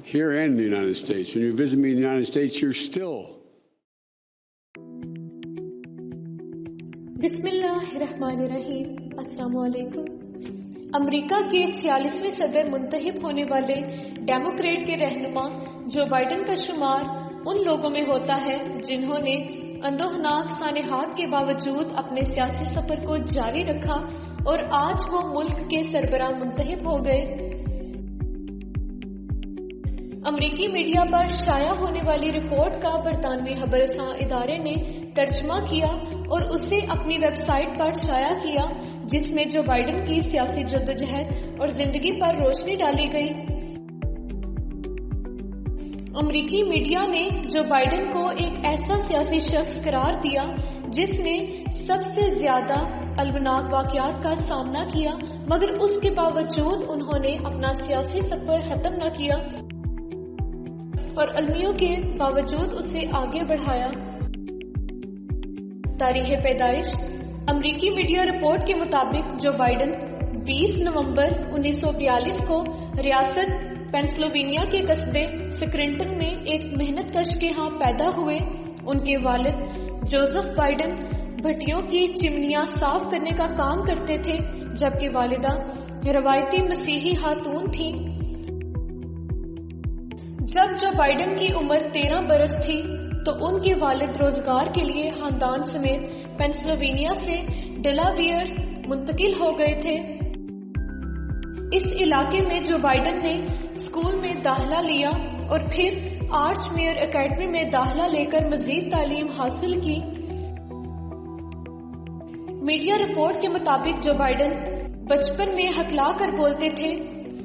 here and in the United States. When you visit me in the United States, you're still. बिस्मिल्लाहिर्रहमानिर्रहीम। अस्सलामु अलैकुम। America के 46वें सदर मुंतखब होने वाले डेमोक्रेट के रहनुमा जो बाइडन का शुमार उन लोगों में होता है जिन्होंने अंदोहनाक सानेहात के बावजूद अपने सियासी सफर को जारी रखा और आज वो मुल्क के सरबराह मुंतखब हो गए। अमरीकी मीडिया पर शाया होने वाली रिपोर्ट का बरतानवी खबरसां इदारे ने तर्जमा किया और उसे अपनी वेबसाइट पर शाया किया, जिसमें जो बाइडन की सियासी जद्दोजहद और जिंदगी पर रोशनी डाली गई। अमरीकी मीडिया ने जो बाइडन को एक ऐसा सियासी शख्स करार दिया जिसने सबसे ज्यादा अलबनाक वाकयात का सामना किया, मगर उसके बावजूद उन्होंने अपना सियासी सफर खत्म न किया और अलमियों के बावजूद उसे आगे बढ़ाया। तारीख पैदाइश। अमरीकी मीडिया रिपोर्ट के मुताबिक जो बाइडन 20 नवंबर 1942 को रियासत पेंसिल्वेनिया के कस्बे स्क्रिंटन में एक मेहनतकश के यहाँ पैदा हुए। उनके वालिद जोसेफ बाइडन भट्टियों की चिमनियां साफ करने का काम करते थे, जबकि वालिदा रवायती मसीही खातून थी। जब जो बाइडन की उम्र 13 बरस थी तो उनके वालिद रोजगार के लिए खानदान समेत पेंसिल्वेनिया से डेलावेयर मुंतकिल हो गए थे। इस इलाके में जो बाइडन ने स्कूल में दाखिला लिया और फिर आर्च मेयर एकेडमी में दाखिला लेकर मजीद तालीम हासिल की। मीडिया रिपोर्ट के मुताबिक जो बाइडन बचपन में हकला कर बोलते थे।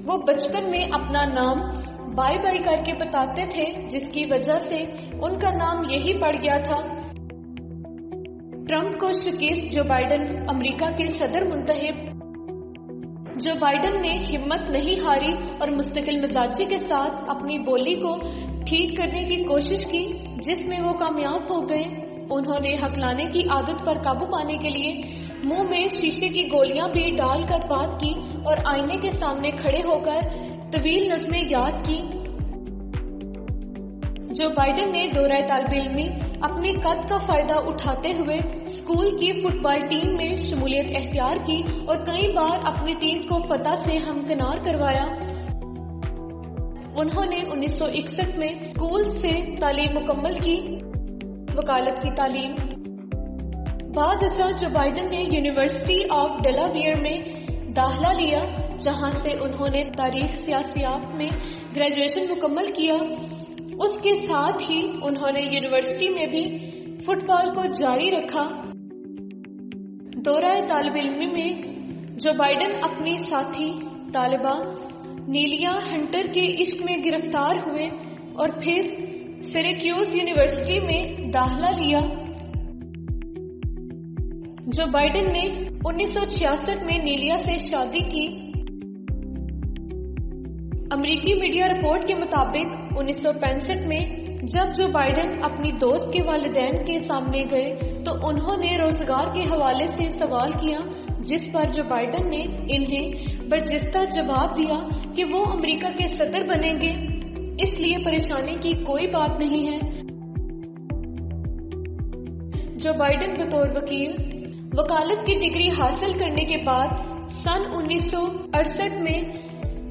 वो बचपन में अपना नाम बाय बाय करके बताते थे, जिसकी वजह से उनका नाम यही पड़ गया था। ट्रंप को शिकस्त जो बाइडन अमेरिका के सदर मुंतखब। जो बाइडन ने हिम्मत नहीं हारी और मुस्तकिल मिजाजी के साथ अपनी बोली को ठीक करने की कोशिश की, जिसमें वो कामयाब हो गए। उन्होंने हकलाने की आदत पर काबू पाने के लिए मुंह में शीशे की गोलियां भी डालकर बात की और आईने के सामने खड़े होकर तवील नज़में याद की। जो बाइडन ने दौराए तालिब इल्मी अपने कद का फायदा उठाते हुए स्कूल की फुटबॉल टीम में शमूलियत एख्तियार की और कई बार अपनी टीम को फतह से हमकिनार करवाया। उन्होंने 1961 में स्कूल से तालीम मुकम्मल की, वकालत की तालीम। बाद जो बाइडन ने यूनिवर्सिटी ऑफ डेलावेयर में दाखिला लिया, जहां से उन्होंने तारीख सियासियात में ग्रेजुएशन मुकम्मल किया। उसके साथ ही उन्होंने यूनिवर्सिटी में भी फुटबॉल को जारी रखा। दौराए तालिब इल्मी में जो बाइडन अपनी साथी तालिबा नीलिया हंटर के इश्क में गिरफ्तार हुए और फिर सिरेक्यूज यूनिवर्सिटी में दाखिला लिया। जो बाइडन ने 1966 में नीलिया से शादी की। अमेरिकी मीडिया रिपोर्ट के मुताबिक 1965 में जब जो बाइडन अपनी दोस्त के वालिदैन के सामने गए तो उन्होंने रोजगार के हवाले से सवाल किया, जिस पर जो बाइडन ने इन्हें बर्जिस्ता जवाब दिया कि वो अमेरिका के सदर बनेंगे, इसलिए परेशानी की कोई बात नहीं है। जो बाइडन बतौर वकील वकालत की डिग्री हासिल करने के बाद सन 1968 में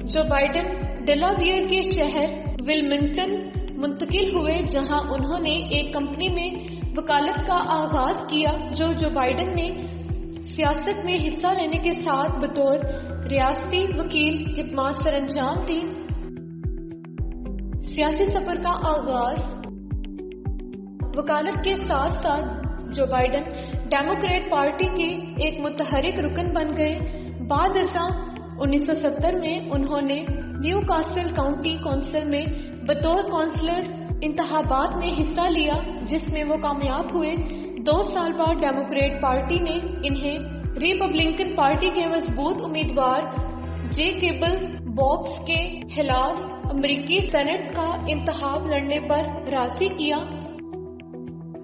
जो बाइडन डेलावेयर के शहर विल्मिंगटन मुंतकिल हुए, जहां उन्होंने एक कंपनी में वकालत का आगाज किया। जो बाइडन ने सियासत में हिस्सा लेने के साथ बतौर रियासती वकील खिदमत सरअंजाम दी। सियासी सफर का आगाज। वकालत के साथ साथ जो बाइडन डेमोक्रेट पार्टी के एक मुतहरिक रुकन बन गए। बाद 1970 में उन्होंने न्यू कासल काउंटी काउंसिल में बतौर काउंसलर इंतखाबात में हिस्सा लिया, जिसमें वो कामयाब हुए। 2 साल बाद डेमोक्रेट पार्टी ने इन्हें रिपब्लिकन पार्टी के मजबूत उम्मीदवार जे केबल बॉक्स के खिलाफ अमेरिकी सेनेट का इंतखाब लड़ने पर राजी किया।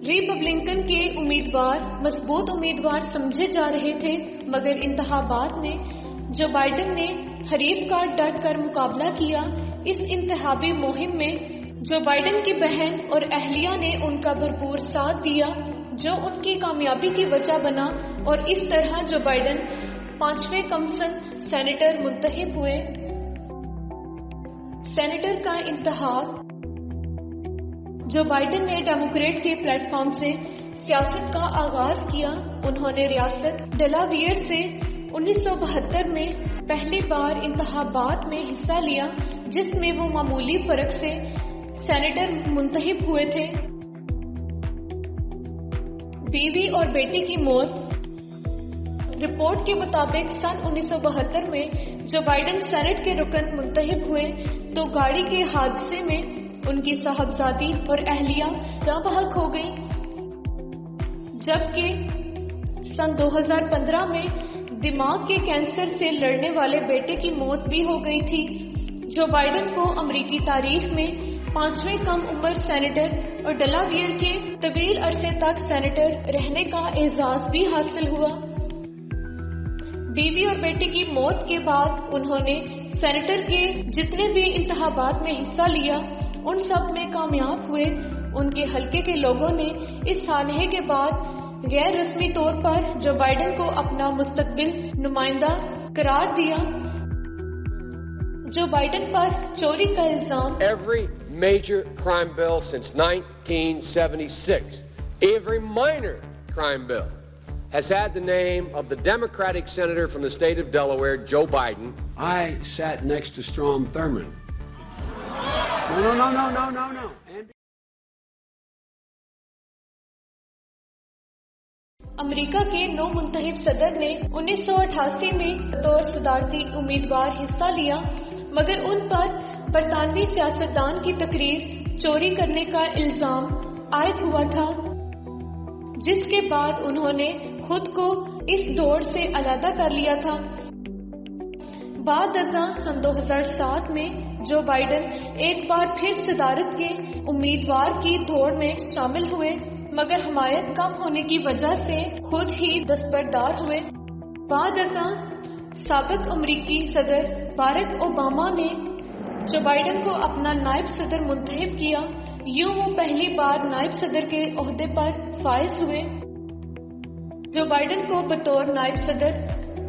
रिपब्लिकन के उम्मीदवार मजबूत उम्मीदवार समझे जा रहे थे, मगर इंतखाबात में जो बाइडन ने हरीफ का डट कर मुकाबला किया। اس انتخابی مہم میں جو بائیڈن کی بہن اور اہلیہ نے ان کا بھرپور ساتھ دیا، جو ان کی کامیابی کی وجہ بنا، اور اس طرح جو بائیڈن 5ویں کمسن سینیٹر منتخب ہوئے۔ سینیٹر کا انتخاب جو بائیڈن نے ڈیموکریٹ کے پلیٹ فارم سے سیاست کا آغاز کیا۔ انہوں نے ریاست ڈیلاویئر سے 1972 میں پہلی بار انتخابات میں حصہ لیا، جس میں وہ معمولی فرق سے سینیٹر منتخب ہوئے تھے۔ بیوی اور بیٹے کی موت۔ رپورٹ کے مطابق سن 1972 میں جو بائیڈن سینٹ کے رکن منتخب ہوئے تو گاڑی کے حادثے میں ان کی صاحبزادی اور اہلیہ جاں بحق ہو گئی، جبکہ سن 2015 میں دماغ کے کینسر سے لڑنے والے بیٹے کی موت بھی ہو گئی تھی۔ جو بائیڈن کو امریکی تاریخ میں 5ویں کم عمر سینیٹر اور ڈیلاویئر کے طویل عرصے تک سینیٹر رہنے کا اعزاز بھی حاصل ہوا۔ بیوی اور بیٹے کی موت کے بعد انہوں نے سینیٹر کے جتنے بھی انتخابات میں حصہ لیا ان سب میں کامیاب ہوئے۔ ان کے حلقے کے لوگوں نے اس سانحے کے بعد غیر رسمی طور پر جو بائیڈن کو اپنا مستقبل نمائندہ قرار دیا۔ جو بائیڈن پر چوری کا الزام۔ Every major crime bill since 1976, every minor crime bill has had the name of the Democratic senator from the state of Delaware, Joe Biden. I sat next to Strom Thurmond. No. امریکہ کے نو منتخب صدر نے 1988 میں بطور صدارتی امیدوار حصہ لیا، مگر ان پر برطانوی سیاستدان کی تقریر چوری کرنے کا الزام عائد ہوا تھا، جس کے بعد انہوں نے خود کو اس دوڑ سے علیحدہ کر لیا تھا۔ بعد ازاں سن 2007 میں جو بائیڈن ایک بار پھر صدارت کے امیدوار کی دوڑ میں شامل ہوئے، مگر حمایت کم ہونے کی وجہ سے خود ہی دستبردار ہوئے۔ بعد ازاں سابق امریکی صدر باراک اوباما نے جو بائیڈن کو اپنا نائب صدر منتخب کیا، یوں وہ پہلی بار نائب صدر کے عہدے پر فائز ہوئے۔ جو بائیڈن کو بطور نائب صدر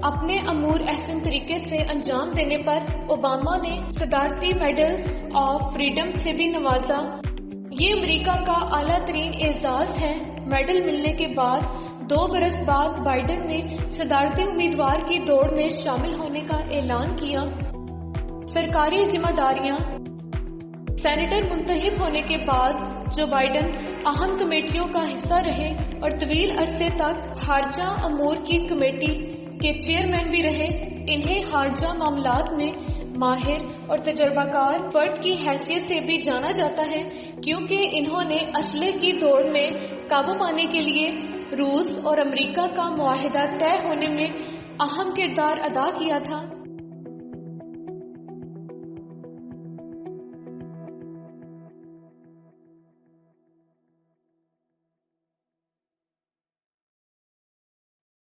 اپنے امور احسن طریقے سے انجام دینے پر اوباما نے صدارتی میڈل آف فریڈم سے بھی نوازا۔ یہ امریکہ کا اعلیٰ ترین اعزاز ہے۔ میڈل ملنے کے بعد 2 برس بعد بائیڈن نے صدارتی امیدوار کی دوڑ میں شامل ہونے کا اعلان کیا۔ سرکاری ذمہ داریاں۔ سینیٹر منتخب ہونے کے بعد جو بائیڈن اہم کمیٹیوں کا حصہ رہے اور طویل عرصے تک خارجہ امور کی کمیٹی کے چیئرمین بھی رہے۔ انہیں خارجہ معاملات میں ماہر اور تجربہ کار فرد کی حیثیت سے بھی جانا جاتا ہے، کیونکہ انہوں نے اسلحے کی دوڑ میں قابو پانے کے لیے روس اور امریکہ کا معاہدہ طے ہونے میں اہم کردار ادا کیا تھا۔